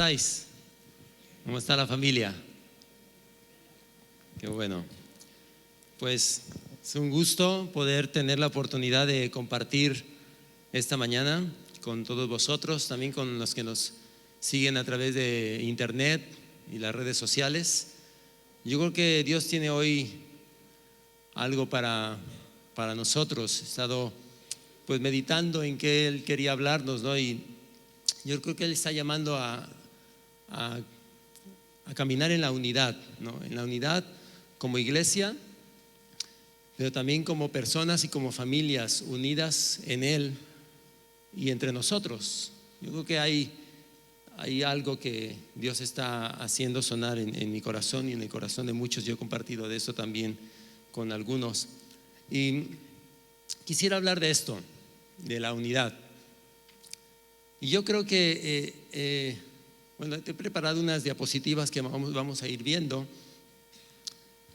estáis? ¿Cómo está la familia? Qué bueno. Pues es un gusto poder tener la oportunidad de compartir esta mañana con todos vosotros, también con los que nos siguen a través de internet y las redes sociales. Yo creo que Dios tiene hoy algo para nosotros. He estado pues meditando en qué Él quería hablarnos, ¿no? Y yo creo que Él está llamando a caminar en la unidad, ¿no? En la unidad como iglesia, pero también como personas y como familias unidas en Él y entre nosotros. Yo creo que hay algo que Dios está haciendo sonar en mi corazón y en el corazón de muchos. Yo he compartido de eso también con algunos. Y quisiera hablar de esto, de la unidad. Y yo creo que, bueno, te he preparado unas diapositivas que vamos a ir viendo.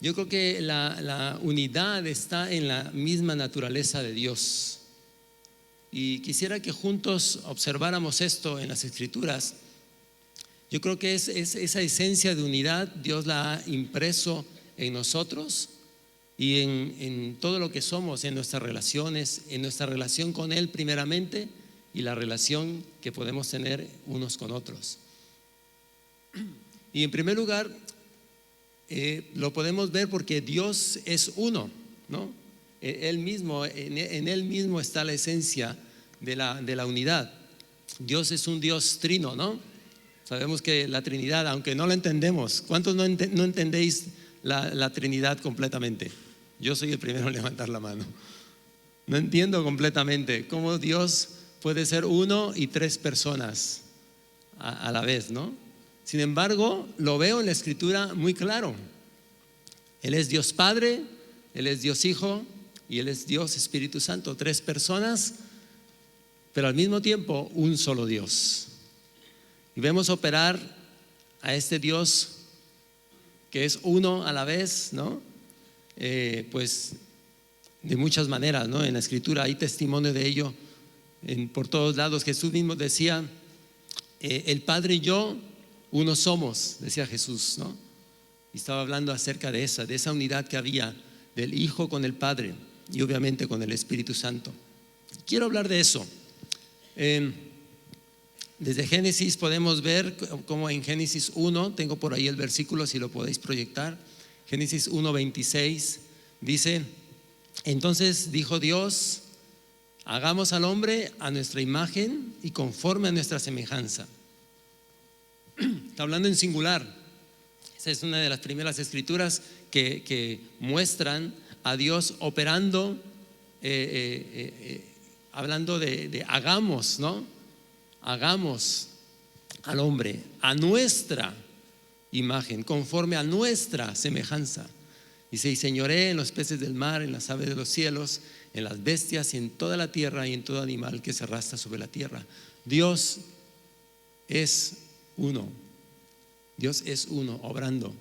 Yo creo que la unidad está en la misma naturaleza de Dios. Y quisiera que juntos observáramos esto en las Escrituras. Yo creo que es esa esencia de unidad, Dios la ha impreso en nosotros y en todo lo que somos, en nuestras relaciones, en nuestra relación con Él primeramente y la relación que podemos tener unos con otros. Y en primer lugar, lo podemos ver porque Dios es uno, ¿no? Él mismo, en Él mismo está la esencia de la unidad. Dios es un Dios trino, ¿no? Sabemos que la Trinidad, aunque no la entendemos, ¿cuántos no entendéis la Trinidad completamente? Yo soy el primero en levantar la mano. No entiendo completamente cómo Dios puede ser uno y tres personas a la vez, ¿no? Sin embargo, lo veo en la Escritura muy claro. Él es Dios Padre, Él es Dios Hijo y Él es Dios Espíritu Santo. Tres personas, pero al mismo tiempo un solo Dios. Y vemos operar a este Dios que es uno a la vez, ¿no? Pues de muchas maneras, ¿no? En la Escritura hay testimonio de ello por todos lados. Jesús mismo decía, el Padre y yo uno somos, decía Jesús, ¿no? Y estaba hablando acerca de esa unidad que había del Hijo con el Padre y obviamente con el Espíritu Santo. Quiero hablar de eso. Desde Génesis podemos ver como en Génesis 1, tengo por ahí el versículo si lo podéis proyectar. Génesis 1:26 dice: entonces dijo Dios, hagamos al hombre a nuestra imagen y conforme a nuestra semejanza. Está hablando en singular. Esa es una de las primeras escrituras que muestran a Dios operando, hablando de hagamos, ¿no? Hagamos al hombre a nuestra imagen, conforme a nuestra semejanza. Dice: y señoré en los peces del mar, en las aves de los cielos, en las bestias y en toda la tierra y en todo animal que se arrastra sobre la tierra. Dios es uno. Dios es uno, obrando.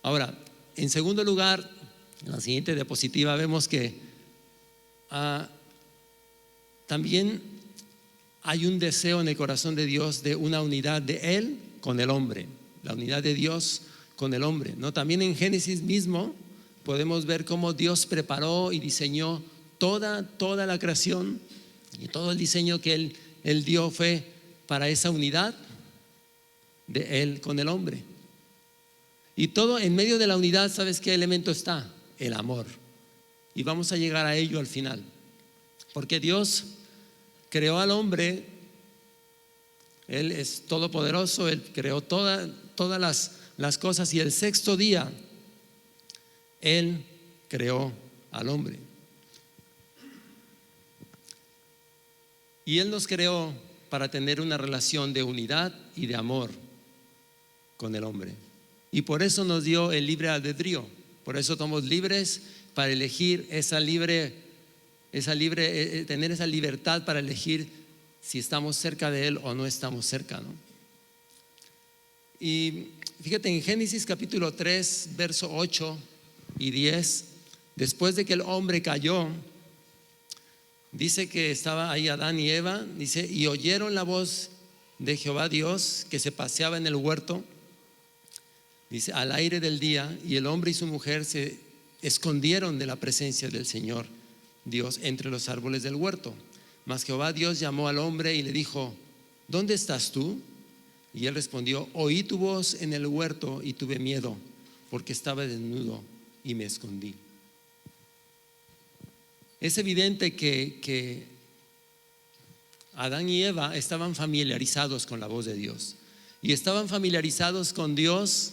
Ahora, en segundo lugar, en la siguiente diapositiva vemos que también hay un deseo en el corazón de Dios de una unidad de Él con el hombre. La unidad de Dios con el hombre, ¿no? También en Génesis mismo podemos ver cómo Dios preparó y diseñó toda la creación, y todo el diseño que Él dio fue para esa unidad de Él con el hombre. Y todo en medio de la unidad, ¿sabes qué elemento está? El amor. Y vamos a llegar a ello al final. Porque Dios creó al hombre, Él es todopoderoso, Él creó todas las cosas, y el sexto día Él creó al hombre. Y Él nos creó para tener una relación de unidad y de amor con el hombre. Y por eso nos dio el libre albedrío. Por eso somos libres para elegir tener esa libertad para elegir si estamos cerca de Él o no estamos cerca, ¿no? Y fíjate en Génesis capítulo 3, verso 8 y 10, después de que el hombre cayó, dice que estaba ahí Adán y Eva, dice, y oyeron la voz de Jehová Dios que se paseaba en el huerto, dice, al aire del día, y el hombre y su mujer se escondieron de la presencia del Señor Dios entre los árboles del huerto. Mas Jehová Dios llamó al hombre y le dijo: ¿dónde estás tú? Y él respondió: oí tu voz en el huerto y tuve miedo, porque estaba desnudo y me escondí. Es evidente que Adán y Eva estaban familiarizados con la voz de Dios, y estaban familiarizados con Dios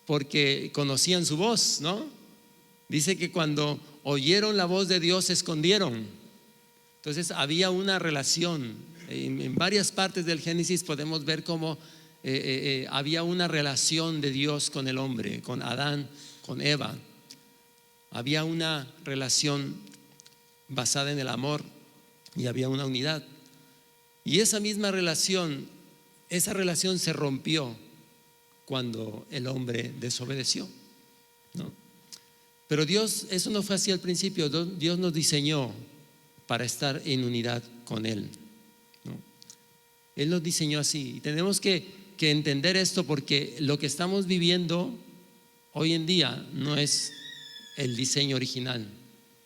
porque conocían su voz, ¿no? Dice que cuando oyeron la voz de Dios se escondieron. Entonces había una relación. En varias partes del Génesis podemos ver cómo había una relación de Dios con el hombre, con Adán, con Eva. Había una relación basada en el amor y había una unidad. Y esa misma relación, esa relación se rompió cuando el hombre desobedeció, ¿no? Pero Dios, eso no fue así al principio. Dios nos diseñó para estar en unidad con Él, ¿no? Él nos diseñó así. Y tenemos que entender esto, porque lo que estamos viviendo hoy en día no es el diseño original,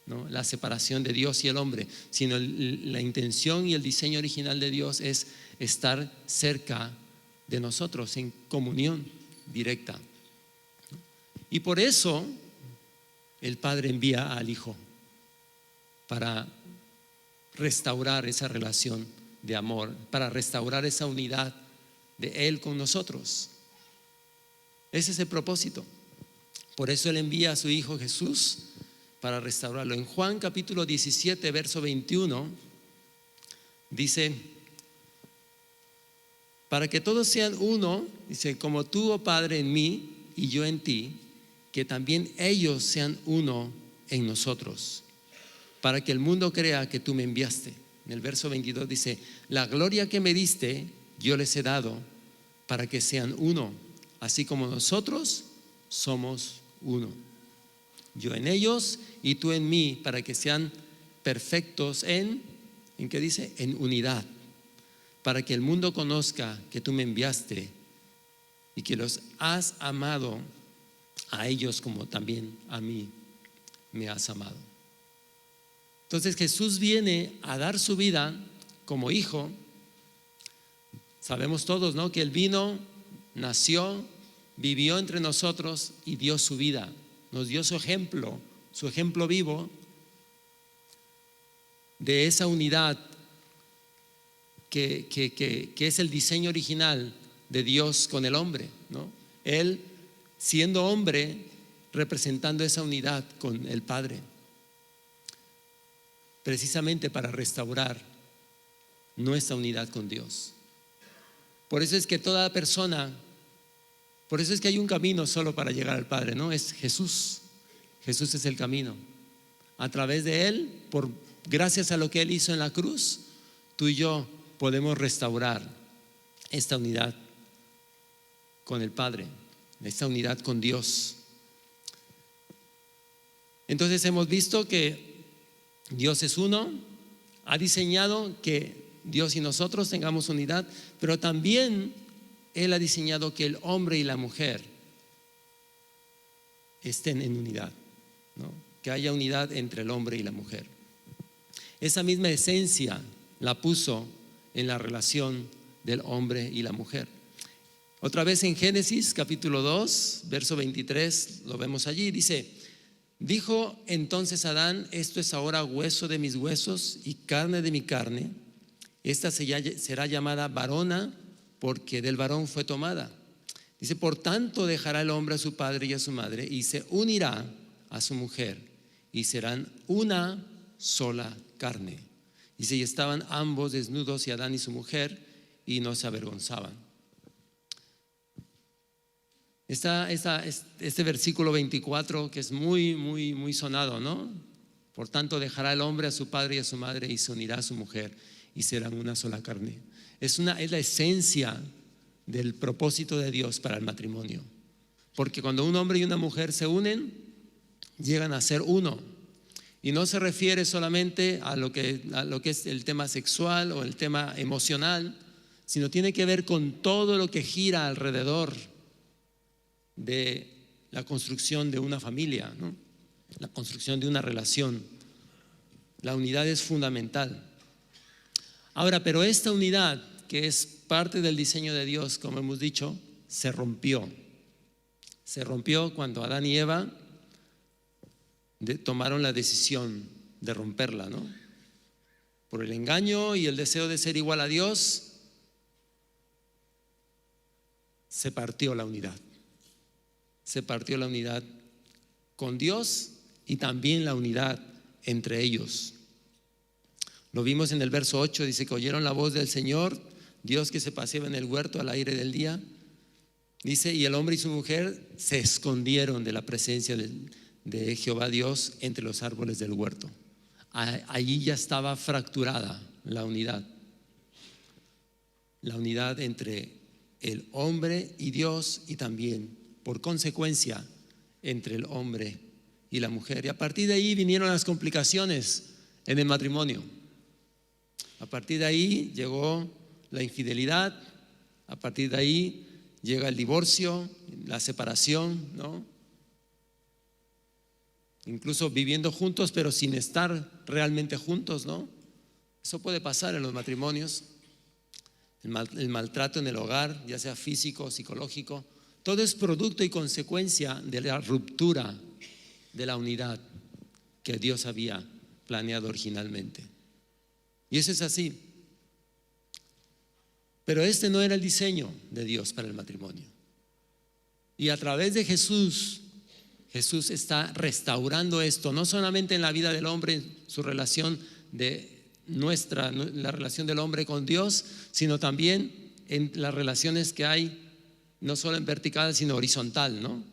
¿no? La separación de Dios y el hombre, sino la intención y el diseño original de Dios es estar cerca de nosotros, en comunión directa. Y por eso el Padre envía al Hijo para restaurar esa relación de amor, para restaurar esa unidad de Él con nosotros. Ese es el propósito. Por eso Él envía a su Hijo Jesús para restaurarlo. En Juan capítulo 17, verso 21, dice: para que todos sean uno, dice, como tú, oh Padre, en mí y yo en ti, que también ellos sean uno en nosotros, para que el mundo crea que tú me enviaste. En el verso 22 dice: la gloria que me diste yo les he dado, para que sean uno, así como nosotros somos uno. Yo en ellos y tú en mí, para que sean perfectos ¿en qué dice? En unidad, para que el mundo conozca que tú me enviaste y que los has amado a ellos como también a mí me has amado. Entonces Jesús viene a dar su vida como hijo. Sabemos todos, ¿no?, que Él vino, nació, vivió entre nosotros y dio su vida. Nos dio su ejemplo vivo de esa unidad que es el diseño original de Dios con el hombre, ¿no? Él, siendo hombre, representando esa unidad con el Padre, precisamente para restaurar nuestra unidad con Dios. Por eso es que toda persona, por eso es que hay un camino solo para llegar al Padre, ¿no? Es Jesús. Jesús es el camino. A través de Él, gracias a lo que Él hizo en la cruz, tú y yo podemos restaurar esta unidad con el Padre, esta unidad con Dios. Entonces hemos visto que Dios es uno, ha diseñado que Dios y nosotros tengamos unidad, pero también Él ha diseñado que el hombre y la mujer estén en unidad, ¿no? Que haya unidad entre el hombre y la mujer. Esa misma esencia la puso en la relación del hombre y la mujer. Otra vez en Génesis capítulo 2, verso 23, lo vemos allí, dice: dijo entonces Adán: esto es ahora hueso de mis huesos y carne de mi carne. Esta será llamada varona, porque del varón fue tomada. Dice: por tanto dejará el hombre a su padre y a su madre y se unirá a su mujer y serán una sola carne. Dice: y estaban ambos desnudos, y Adán y su mujer, y no se avergonzaban. Este versículo 24 que es muy sonado, ¿no? Por tanto dejará el hombre a su padre y a su madre y se unirá a su mujer y serán una sola carne. Es la esencia del propósito de Dios para el matrimonio, porque cuando un hombre y una mujer se unen, llegan a ser uno. Y no se refiere solamente a lo que es el tema sexual o el tema emocional, sino tiene que ver con todo lo que gira alrededor de la construcción de una familia, ¿no? La construcción de una relación. La unidad es fundamental. Ahora, pero esta unidad, que es parte del diseño de Dios, como hemos dicho, se rompió. Se rompió cuando Adán y Eva tomaron la decisión de romperla, ¿no? Por el engaño y el deseo de ser igual a Dios, se partió la unidad. Se partió la unidad con Dios y también la unidad entre ellos. Lo vimos en el verso 8, dice que oyeron la voz del Señor, Dios que se paseaba en el huerto al aire del día. Dice, y el hombre y su mujer se escondieron de la presencia de Jehová Dios entre los árboles del huerto. Allí ya estaba fracturada la unidad entre el hombre y Dios, y también por consecuencia entre el hombre y la mujer. Y a partir de ahí vinieron las complicaciones en el matrimonio. A partir de ahí llegó la infidelidad, a partir de ahí llega el divorcio, la separación, ¿no? Incluso viviendo juntos pero sin estar realmente juntos, ¿no? Eso puede pasar en los matrimonios. El maltrato en el hogar, ya sea físico o psicológico, todo es producto y consecuencia de la ruptura de la unidad que Dios había planeado originalmente. Y eso es así. Pero este no era el diseño de Dios para el matrimonio. Y a través de Jesús está restaurando esto, no solamente en la vida del hombre, en su relación la relación del hombre con Dios, sino también en las relaciones que hay, no solo en vertical, sino horizontal, ¿no?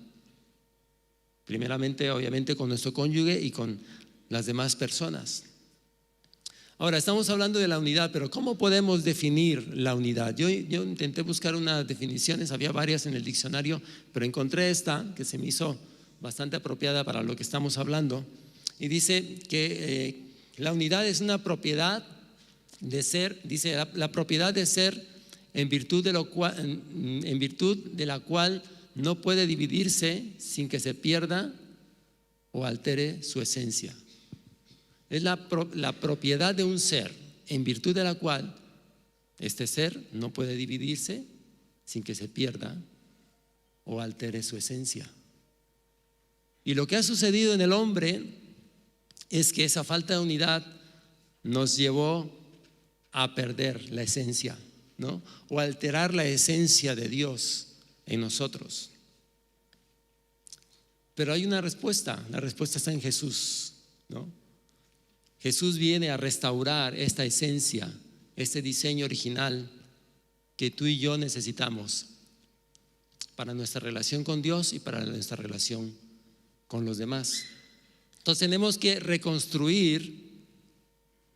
Primeramente, obviamente, con nuestro cónyuge y con las demás personas. Ahora, estamos hablando de la unidad, pero ¿cómo podemos definir la unidad? Yo intenté buscar unas definiciones, había varias en el diccionario, pero encontré esta que se me hizo bastante apropiada para lo que estamos hablando. Y dice que la unidad es una propiedad de ser, dice la propiedad de ser en virtud de la cual no puede dividirse sin que se pierda o altere su esencia. Es la propiedad de un ser en virtud de la cual este ser no puede dividirse sin que se pierda o altere su esencia. Y lo que ha sucedido en el hombre es que esa falta de unidad nos llevó a perder la esencia, ¿no? O alterar la esencia de Dios en nosotros. Pero hay una respuesta, la respuesta está en Jesús, ¿no? Jesús viene a restaurar esta esencia, este diseño original que tú y yo necesitamos para nuestra relación con Dios y para nuestra relación con los demás. Entonces tenemos que reconstruir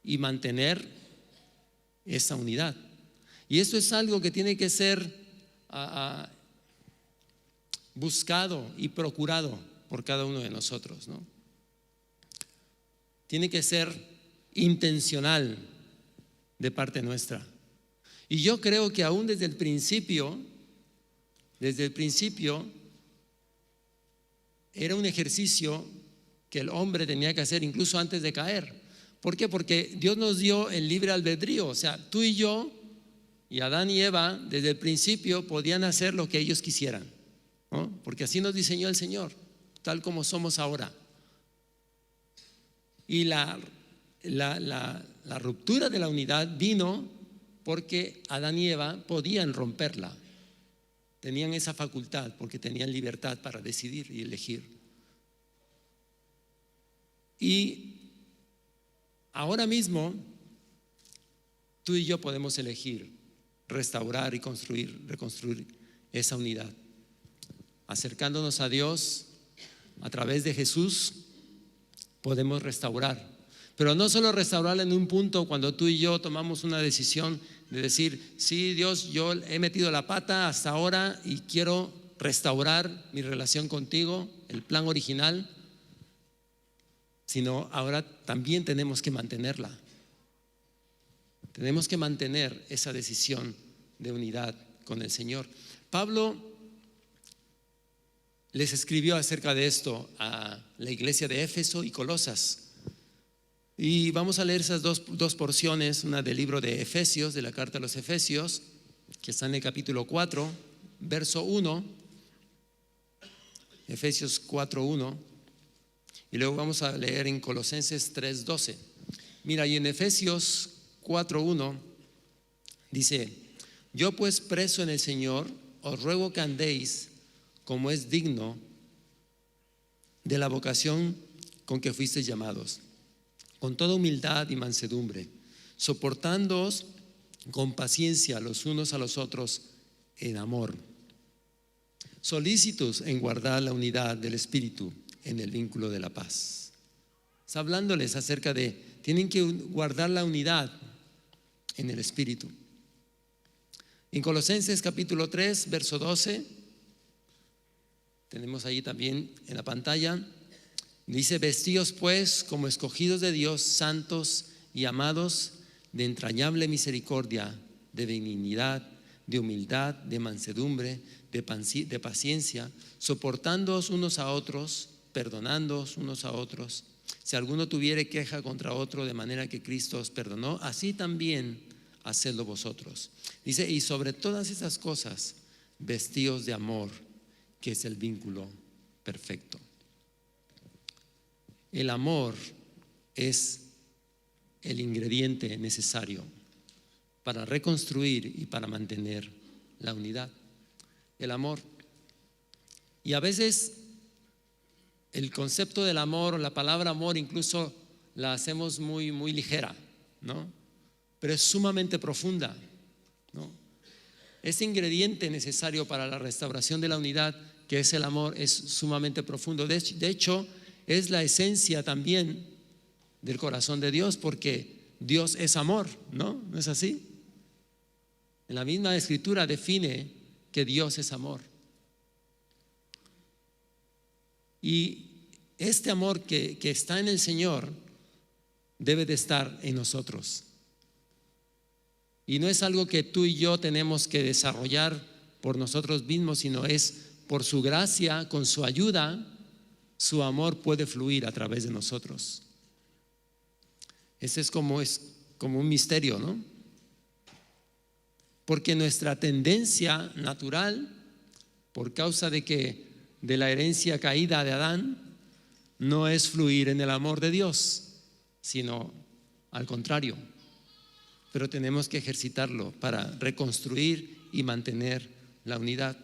y mantener esa unidad. Y eso es algo que tiene que ser buscado y procurado por cada uno de nosotros, ¿no? Tiene que ser intencional de parte nuestra. Y yo creo que aún desde el principio era un ejercicio que el hombre tenía que hacer incluso antes de caer. ¿Por qué? Porque Dios nos dio el libre albedrío. O sea, tú y yo y Adán y Eva desde el principio podían hacer lo que ellos quisieran, ¿no? Porque así nos diseñó el Señor, tal como somos ahora. Y la ruptura de la unidad vino porque Adán y Eva podían romperla. Tenían esa facultad porque tenían libertad para decidir y elegir. Y ahora mismo tú y yo podemos elegir restaurar y reconstruir esa unidad, acercándonos a Dios a través de Jesús. Podemos restaurar, pero no solo restaurarla en un punto cuando tú y yo tomamos una decisión de decir, sí, Dios, yo he metido la pata hasta ahora y quiero restaurar mi relación contigo, el plan original, sino ahora también tenemos que mantenerla. Tenemos que mantener esa decisión de unidad con el Señor. Pablo les escribió acerca de esto a la iglesia de Éfeso y Colosas. Y vamos a leer esas dos porciones, una del libro de Efesios, de la carta a los Efesios, que está en el capítulo 4, verso 1, Efesios 4:1, y luego vamos a leer en Colosenses 3:12. Mira, y en Efesios 4:1 dice: yo pues preso en el Señor, os ruego que andéis como es digno de la vocación con que fuisteis llamados, con toda humildad y mansedumbre, soportándoos con paciencia los unos a los otros en amor, solícitos en guardar la unidad del Espíritu en el vínculo de la paz. Está hablándoles acerca de, tienen que guardar la unidad en el Espíritu. En Colosenses capítulo 3, verso 12, tenemos ahí también en la pantalla, dice: vestíos pues como escogidos de Dios, santos y amados, de entrañable misericordia, de benignidad, de humildad, de mansedumbre, de paciencia, soportándoos unos a otros, perdonándoos unos a otros. Si alguno tuviere queja contra otro, de manera que Cristo os perdonó, así también hacedlo vosotros. Dice: y sobre todas esas cosas, vestíos de amor, que es el vínculo perfecto. El amor es el ingrediente necesario para reconstruir y para mantener la unidad. El amor. Y a veces el concepto del amor, o la palabra amor, incluso la hacemos muy, muy ligera, ¿no? Pero es sumamente profunda, ¿no? Ese ingrediente necesario para la restauración de la unidad, que es el amor, es sumamente profundo. De hecho, es la esencia también del corazón de Dios, porque Dios es amor, ¿no? ¿No es así? En la misma escritura define que Dios es amor. Y este amor que está en el Señor debe de estar en nosotros. Y no es algo que tú y yo tenemos que desarrollar por nosotros mismos, sino es por su gracia, con su ayuda, su amor puede fluir a través de nosotros. Ese es como un misterio, ¿no? Porque nuestra tendencia natural, por causa de la herencia caída de Adán, no es fluir en el amor de Dios, sino al contrario. Pero tenemos que ejercitarlo para reconstruir y mantener la unidad.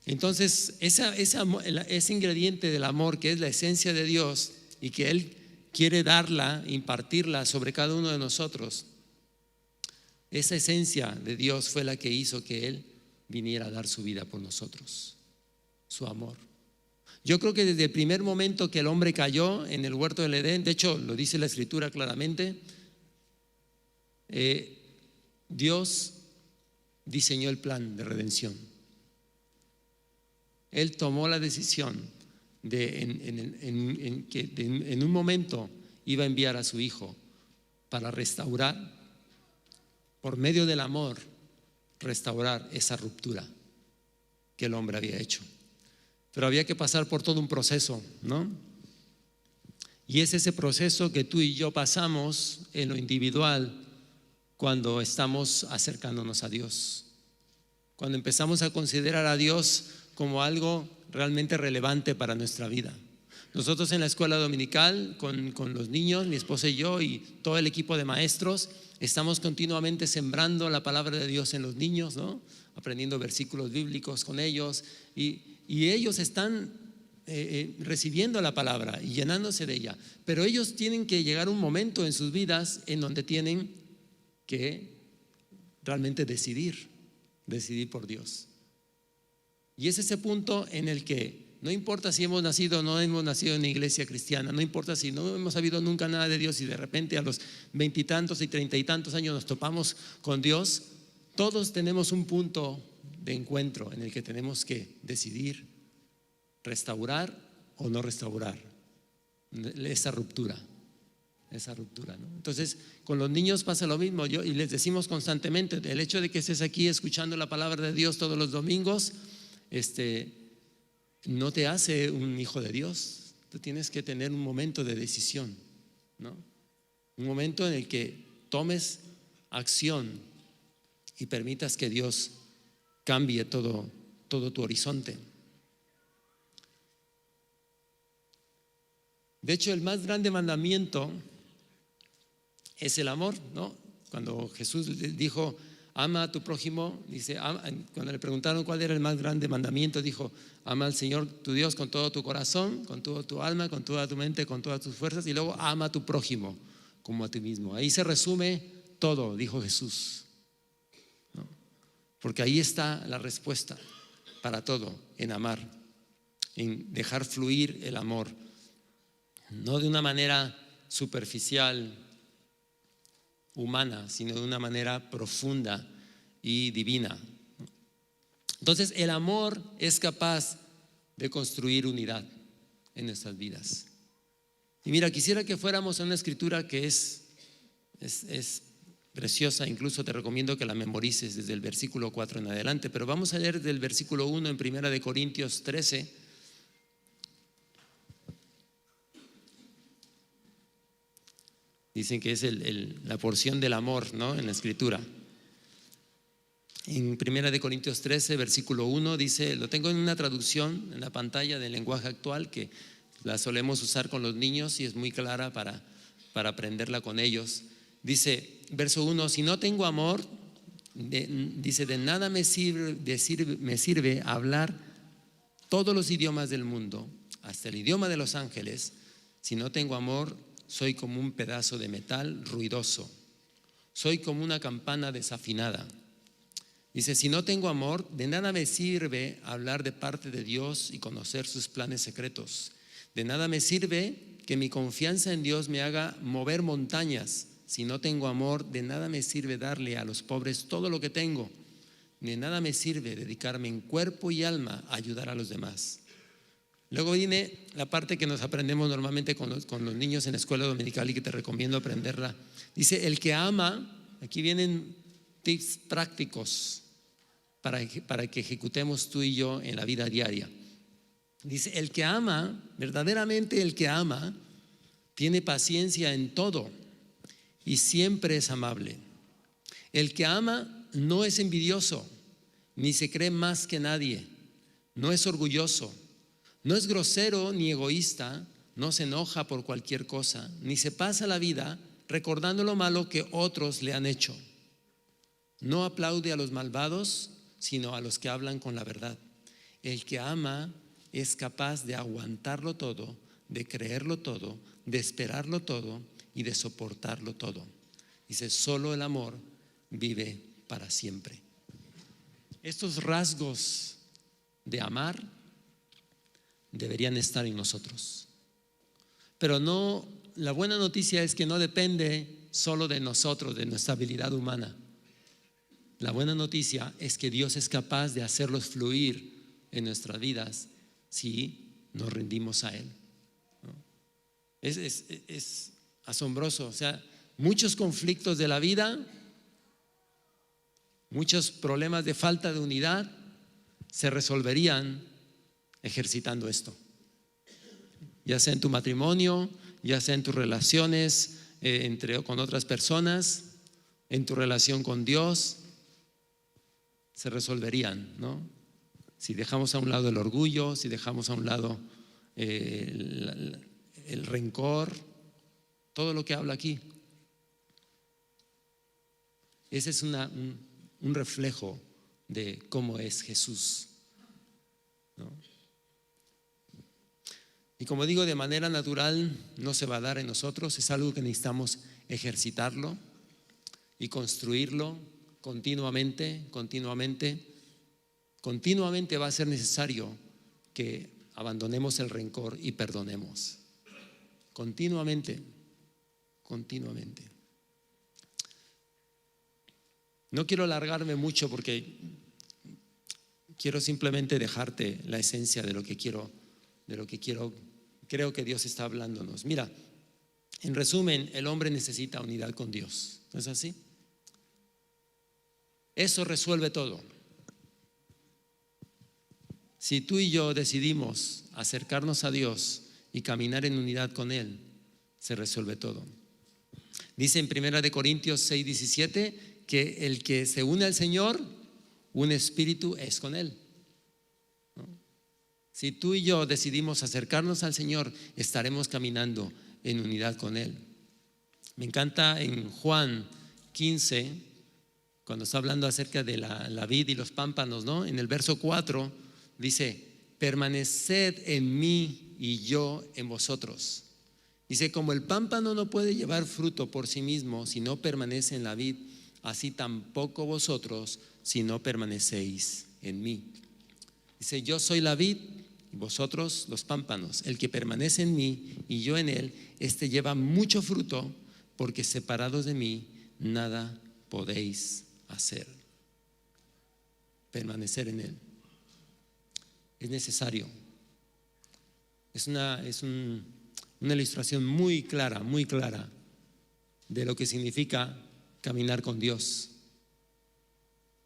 Entonces, ese ingrediente del amor, que es la esencia de Dios y que Él quiere darla, impartirla sobre cada uno de nosotros, esa esencia de Dios fue la que hizo que Él viniera a dar su vida por nosotros, su amor. Yo creo que desde el primer momento que el hombre cayó en el huerto del Edén, de hecho lo dice la Escritura claramente, Dios diseñó el plan de redención. Él tomó la decisión que en un momento iba a enviar a su Hijo para restaurar, por medio del amor, restaurar esa ruptura que el hombre había hecho. Pero había que pasar por todo un proceso, ¿no? Y es ese proceso que tú y yo pasamos en lo individual cuando estamos acercándonos a Dios. Cuando empezamos a considerar a Dios como algo realmente relevante para nuestra vida. Nosotros en la escuela dominical, con los niños, mi esposa y yo y todo el equipo de maestros, estamos continuamente sembrando la palabra de Dios en los niños, ¿no? Aprendiendo versículos bíblicos con ellos, y ellos están recibiendo la palabra y llenándose de ella. Pero ellos tienen que llegar a un momento en sus vidas en donde tienen que realmente decidir por Dios. Y es ese punto en el que no importa si hemos nacido o no hemos nacido en una iglesia cristiana, no importa si no hemos sabido nunca nada de Dios y de repente a los 20 y tantos y 30 y tantos años nos topamos con Dios, todos tenemos un punto de encuentro en el que tenemos que decidir restaurar o no restaurar esa ruptura, esa ruptura, ¿no? Entonces, con los niños pasa lo mismo. Y les decimos constantemente, el hecho de que estés aquí escuchando la palabra de Dios todos los domingos, no te hace un hijo de Dios. Tú tienes que tener un momento de decisión, ¿no? Un momento en el que tomes acción y permitas que Dios cambie todo tu horizonte. De hecho, el más grande mandamiento es el amor, ¿no? Cuando Jesús dijo, ama a tu prójimo, dice, cuando le preguntaron cuál era el más grande mandamiento, dijo, ama al Señor tu Dios con todo tu corazón, con toda tu alma, con toda tu mente, con todas tus fuerzas, y luego ama a tu prójimo como a ti mismo. Ahí se resume todo, dijo Jesús, ¿no? Porque ahí está la respuesta para todo, en amar, en dejar fluir el amor, no de una manera superficial, humana, sino de una manera profunda y divina. Entonces, el amor es capaz de construir unidad en nuestras vidas. Y mira, quisiera que fuéramos a una escritura que es preciosa. Incluso te recomiendo que la memorices desde el versículo 4 en adelante, pero vamos a leer del versículo 1 en 1 Corintios 13. Dicen que es la porción del amor, ¿no?, en la escritura. En 1 Corintios 13, versículo 1 dice, lo tengo en una traducción en la pantalla del lenguaje actual que la solemos usar con los niños y es muy clara para aprenderla con ellos. Dice, verso 1, si no tengo amor, dice, de nada me sirve hablar todos los idiomas del mundo, hasta el idioma de los ángeles. Si no tengo amor, soy como un pedazo de metal ruidoso, soy como una campana desafinada. Dice, si no tengo amor, de nada me sirve hablar de parte de Dios y conocer sus planes secretos. De nada me sirve que mi confianza en Dios me haga mover montañas. Si no tengo amor, de nada me sirve darle a los pobres todo lo que tengo. De nada me sirve dedicarme en cuerpo y alma a ayudar a los demás. Luego viene la parte que nos aprendemos normalmente con los niños en la escuela dominical y que te recomiendo aprenderla. Dice, el que ama, aquí vienen tips prácticos para que ejecutemos tú y yo en la vida diaria. Dice, el que ama, verdaderamente el que ama, tiene paciencia en todo y siempre es amable. El que ama no es envidioso, ni se cree más que nadie, no es orgulloso, no es grosero ni egoísta, no se enoja por cualquier cosa, ni se pasa la vida recordando lo malo que otros le han hecho. No aplaude a los malvados, sino a los que hablan con la verdad. El que ama es capaz de aguantarlo todo, de creerlo todo, de esperarlo todo y de soportarlo todo. Dice, solo el amor vive para siempre. Estos rasgos de amar deberían estar en nosotros. Pero no, la buena noticia es que no depende solo de nosotros, de nuestra habilidad humana. La buena noticia es que Dios es capaz de hacerlos fluir en nuestras vidas si nos rendimos a Él, ¿no? Es asombroso. O sea, muchos conflictos de la vida, muchos problemas de falta de unidad se resolverían ejercitando esto, ya sea en tu matrimonio, ya sea en tus relaciones con otras personas, en tu relación con Dios, se resolverían, ¿no? Si dejamos a un lado el orgullo, si dejamos a un lado el rencor, todo lo que habla aquí. Ese es un reflejo de cómo es Jesús, ¿no? Y como digo, de manera natural no se va a dar en nosotros, es algo que necesitamos ejercitarlo y construirlo continuamente va a ser necesario que abandonemos el rencor y perdonemos. Continuamente. No quiero alargarme mucho porque quiero simplemente dejarte la esencia de lo que creo que Dios está hablándonos. Mira, En resumen, el hombre necesita unidad con Dios. ¿No es así? Eso resuelve todo. Si tú y yo decidimos acercarnos a Dios y caminar en unidad con Él, se resuelve todo. Dice en 1 Corintios 6:17 que el que se une al Señor, un espíritu es con Él, ¿no? Si tú y yo decidimos acercarnos al Señor, estaremos caminando en unidad con Él. Me encanta en Juan 15, cuando está hablando acerca de la vid y los pámpanos, ¿no? En el verso 4 dice: permaneced en mí y yo en vosotros. Dice: como el pámpano no puede llevar fruto por sí mismo si no permanece en la vid, así tampoco vosotros si no permanecéis en mí. Dice: yo soy la vid y vosotros los pámpanos. El que permanece en mí y yo en él, este lleva mucho fruto, porque separados de mí nada podéis hacer. Permanecer en él es necesario. Es una ilustración muy clara de lo que significa caminar con Dios.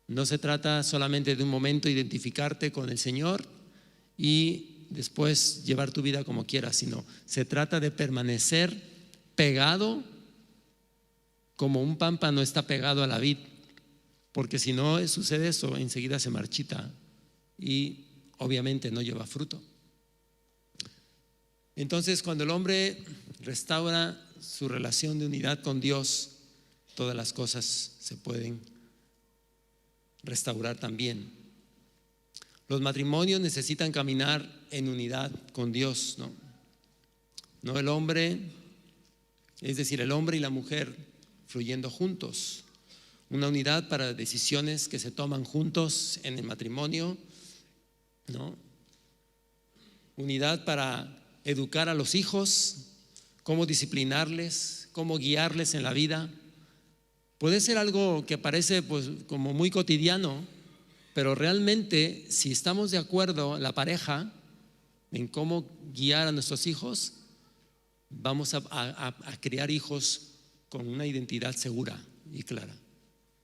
No se trata solamente de un momento identificarte con el Señor y después llevar tu vida como quieras, sino se trata de permanecer pegado, como un pámpano está pegado a la vid, porque si no sucede eso, enseguida se marchita y obviamente no lleva fruto. Entonces, cuando el hombre restaura su relación de unidad con Dios, todas las cosas se pueden restaurar también. Los matrimonios necesitan caminar en unidad con Dios, ¿no? No el hombre, es decir, el hombre y la mujer fluyendo juntos. Una unidad para decisiones que se toman juntos en el matrimonio, ¿no? Unidad para educar a los hijos, cómo disciplinarles, cómo guiarles en la vida. Puede ser algo que parece pues como muy cotidiano, pero realmente si estamos de acuerdo la pareja en cómo guiar a nuestros hijos, vamos a criar hijos con una identidad segura y clara.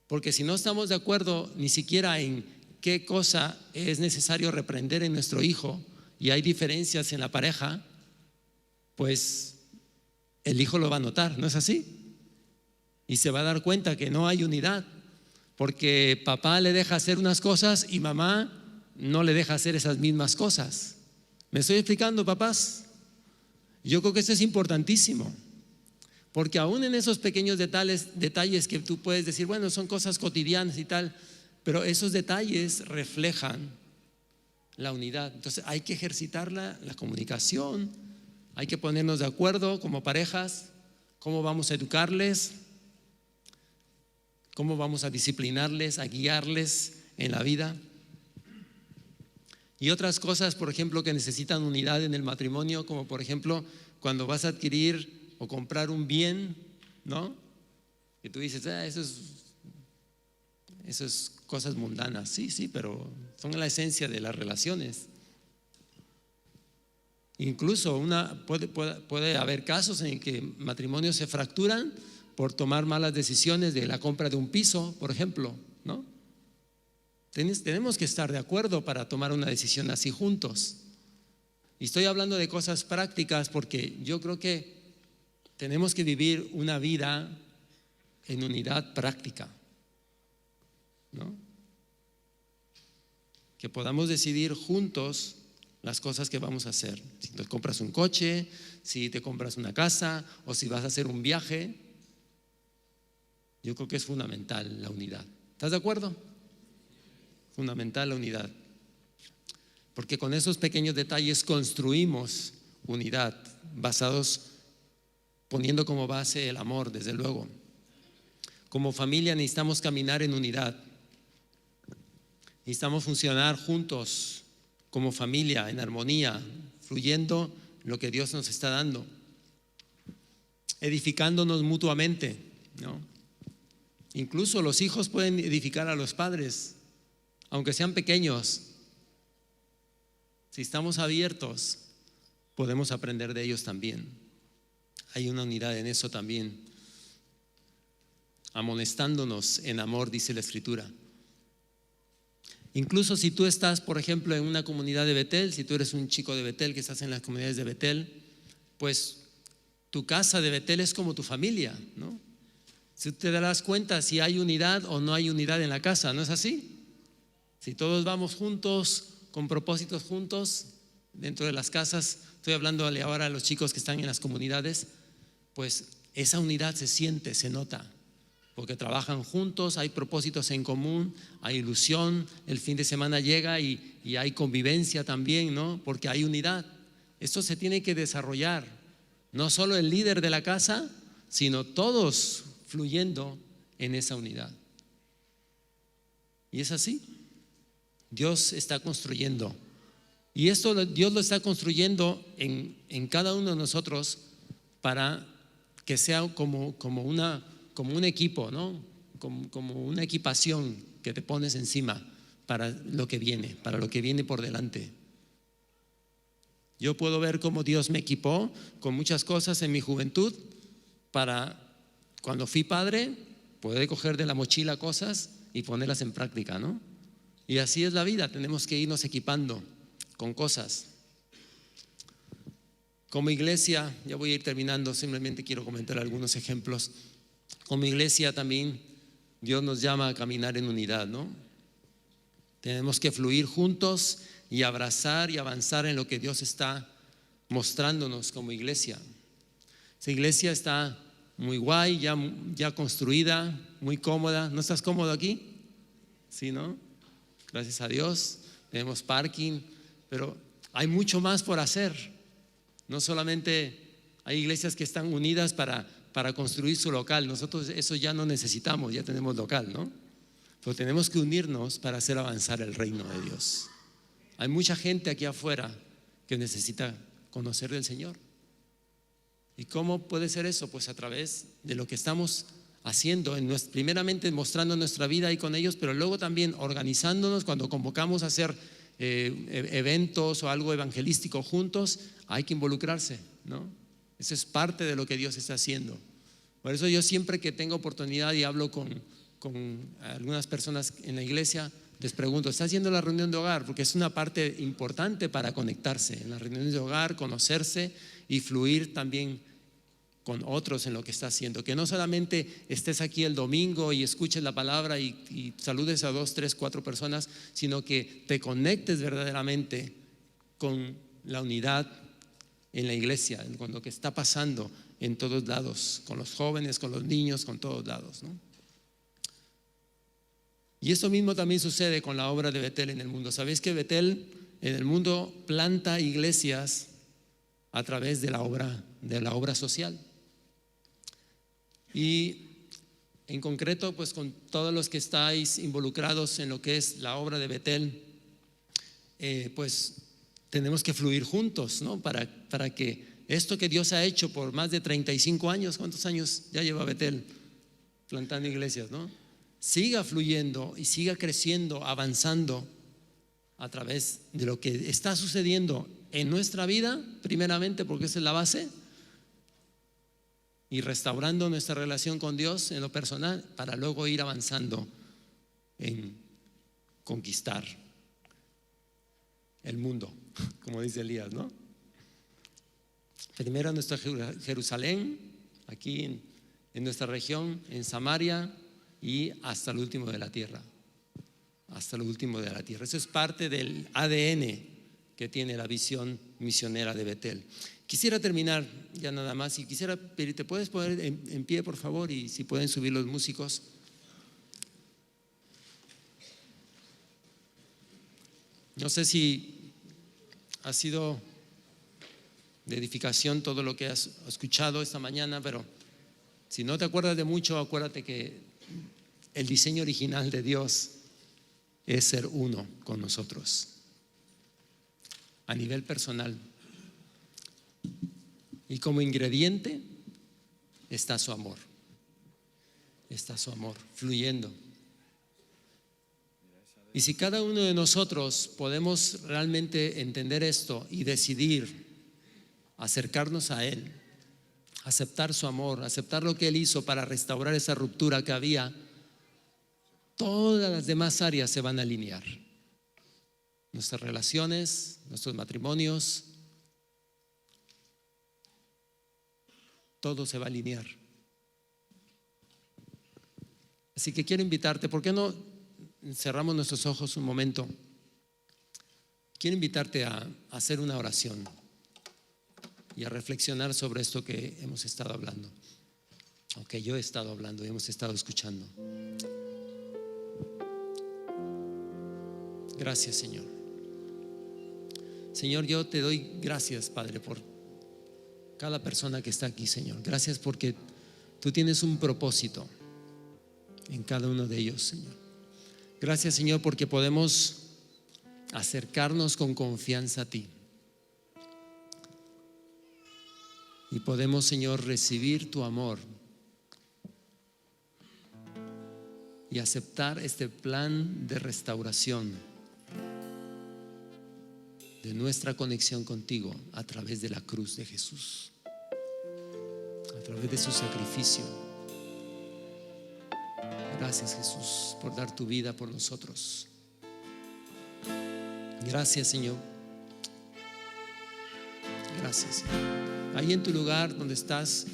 Porque si no estamos de acuerdo ni siquiera en qué cosa es necesario reprender en nuestro hijo y hay diferencias en la pareja, pues el hijo lo va a notar, ¿no es así? Y se va a dar cuenta que no hay unidad, porque papá le deja hacer unas cosas y mamá no le deja hacer esas mismas cosas. ¿Me estoy explicando, papás? Yo creo que eso es importantísimo, porque aún en esos pequeños detalles que tú puedes decir, bueno, son cosas cotidianas y tal, pero esos detalles reflejan la unidad. Entonces hay que ejercitar la comunicación, hay que ponernos de acuerdo como parejas, cómo vamos a educarles, cómo vamos a disciplinarles, a guiarles en la vida. Y otras cosas, por ejemplo, que necesitan unidad en el matrimonio, como por ejemplo cuando vas a adquirir o comprar un bien, ¿no? Que tú dices, eso es cosas mundanas. Sí, pero son la esencia de las relaciones. Incluso puede haber casos en que matrimonios se fracturan por tomar malas decisiones de la compra de un piso, por ejemplo, ¿no? Tenemos que estar de acuerdo para tomar una decisión así juntos. Y estoy hablando de cosas prácticas porque yo creo que tenemos que vivir una vida en unidad práctica, ¿no? Que podamos decidir juntos las cosas que vamos a hacer. Si te compras un coche, si te compras una casa o si vas a hacer un viaje, yo creo que es fundamental la unidad. ¿Estás de acuerdo? Fundamental la unidad, porque con esos pequeños detalles construimos unidad, poniendo como base el amor, desde luego. Como familia necesitamos caminar en unidad, necesitamos funcionar juntos como familia, en armonía, fluyendo lo que Dios nos está dando, edificándonos mutuamente, ¿no? Incluso los hijos pueden edificar a los padres, aunque sean pequeños. Si estamos abiertos, podemos aprender de ellos también. hay una unidad en eso también, amonestándonos en amor, dice la Escritura. Incluso si tú estás, por ejemplo, en una comunidad de Betel, si tú eres un chico de Betel que estás en las comunidades de Betel, pues tu casa de Betel es como tu familia, ¿no? Si te darás cuenta si hay unidad o no hay unidad en la casa, ¿no es así? Si todos vamos juntos, con propósitos juntos, dentro de las casas, estoy hablando ahora a los chicos que están en las comunidades, pues esa unidad se siente, se nota, porque trabajan juntos, hay propósitos en común, hay ilusión, el fin de semana llega y hay convivencia también, ¿no? Porque hay unidad. Esto se tiene que desarrollar, no solo el líder de la casa, sino todos fluyendo en esa unidad. Y es así, Dios está construyendo. Y esto Dios lo está construyendo en cada uno de nosotros para que sea como un equipo, ¿no? Como una equipación que te pones encima para lo que viene por delante. Yo puedo ver cómo Dios me equipó con muchas cosas en mi juventud para cuando fui padre poder coger de la mochila cosas y ponerlas en práctica, ¿no? Y así es la vida, tenemos que irnos equipando con cosas. Como iglesia, ya voy a ir terminando, simplemente quiero comentar algunos ejemplos. Como iglesia también Dios nos llama a caminar en unidad, ¿no? Tenemos que fluir juntos y abrazar y avanzar en lo que Dios está mostrándonos como iglesia. Esa iglesia está muy guay, ya construida, muy cómoda. ¿No estás cómodo aquí? Sí, ¿no? Gracias a Dios, tenemos parking, pero hay mucho más por hacer. No solamente hay iglesias que están unidas para construir su local. Nosotros eso ya no necesitamos, ya tenemos local, ¿no? Pero tenemos que unirnos para hacer avanzar el reino de Dios. Hay mucha gente aquí afuera que necesita conocer del Señor. ¿Y cómo puede ser eso? Pues a través de lo que estamos haciendo, primeramente mostrando nuestra vida ahí con ellos, pero luego también organizándonos cuando convocamos a hacer eventos o algo evangelístico juntos. Hay que involucrarse, ¿no? Eso es parte de lo que Dios está haciendo. Por eso yo siempre que tengo oportunidad y hablo con algunas personas en la iglesia, les pregunto, ¿está haciendo la reunión de hogar? Porque es una parte importante para conectarse en las reuniones de hogar, conocerse y fluir también con otros en lo que está haciendo. Que no solamente estés aquí el domingo y escuches la palabra y saludes a 2, 3, 4 personas, sino que te conectes verdaderamente con la unidad en la iglesia, con lo que está pasando en todos lados, con los jóvenes, con los niños, con todos lados, ¿no? Y eso mismo también sucede con la obra de Betel en el mundo. ¿Sabéis que Betel en el mundo planta iglesias a través de la obra social? Y en concreto, pues con todos los que estáis involucrados en lo que es la obra de Betel, pues tenemos que fluir juntos, ¿no? Para que esto que Dios ha hecho por más de 35 años, ¿cuántos años ya lleva Betel plantando iglesias, ¿no? Siga fluyendo y siga creciendo, avanzando a través de lo que está sucediendo en nuestra vida, primeramente porque esa es la base, y restaurando nuestra relación con Dios en lo personal, para luego ir avanzando en conquistar el mundo, como dice Elías, ¿no? Primero en nuestra Jerusalén, aquí en nuestra región, en Samaria, y hasta el último de la tierra. Hasta el último de la tierra. Eso es parte del ADN que tiene la visión misionera de Betel. Quisiera terminar ya nada más y quisiera pedirte, ¿puedes poner en pie, por favor? Y si pueden subir los músicos. No sé si ha sido de edificación todo lo que has escuchado esta mañana, pero si no te acuerdas de mucho, acuérdate que el diseño original de Dios es ser uno con nosotros a nivel personal, y como ingrediente está su amor fluyendo. Y si cada uno de nosotros podemos realmente entender esto y decidir acercarnos a Él, aceptar su amor, aceptar lo que Él hizo para restaurar esa ruptura que había, todas las demás áreas se van a alinear. Nuestras relaciones, nuestros matrimonios, todo se va a alinear. Así que quiero invitarte, ¿por qué no cerramos nuestros ojos un momento? Quiero invitarte a hacer una oración y a reflexionar sobre esto que hemos estado hablando, o que yo he estado hablando y hemos estado escuchando. Gracias, Señor. Señor, yo te doy gracias, Padre, por cada persona que está aquí, Señor. Gracias porque tú tienes un propósito en cada uno de ellos, Señor. Gracias, Señor, porque podemos acercarnos con confianza a ti y podemos, Señor, recibir tu amor y aceptar este plan de restauración de nuestra conexión contigo a través de la cruz de Jesús, a través de su sacrificio. Gracias, Jesús, por dar tu vida por nosotros. Gracias, Señor. Gracias, Señor. Ahí en tu lugar donde estás,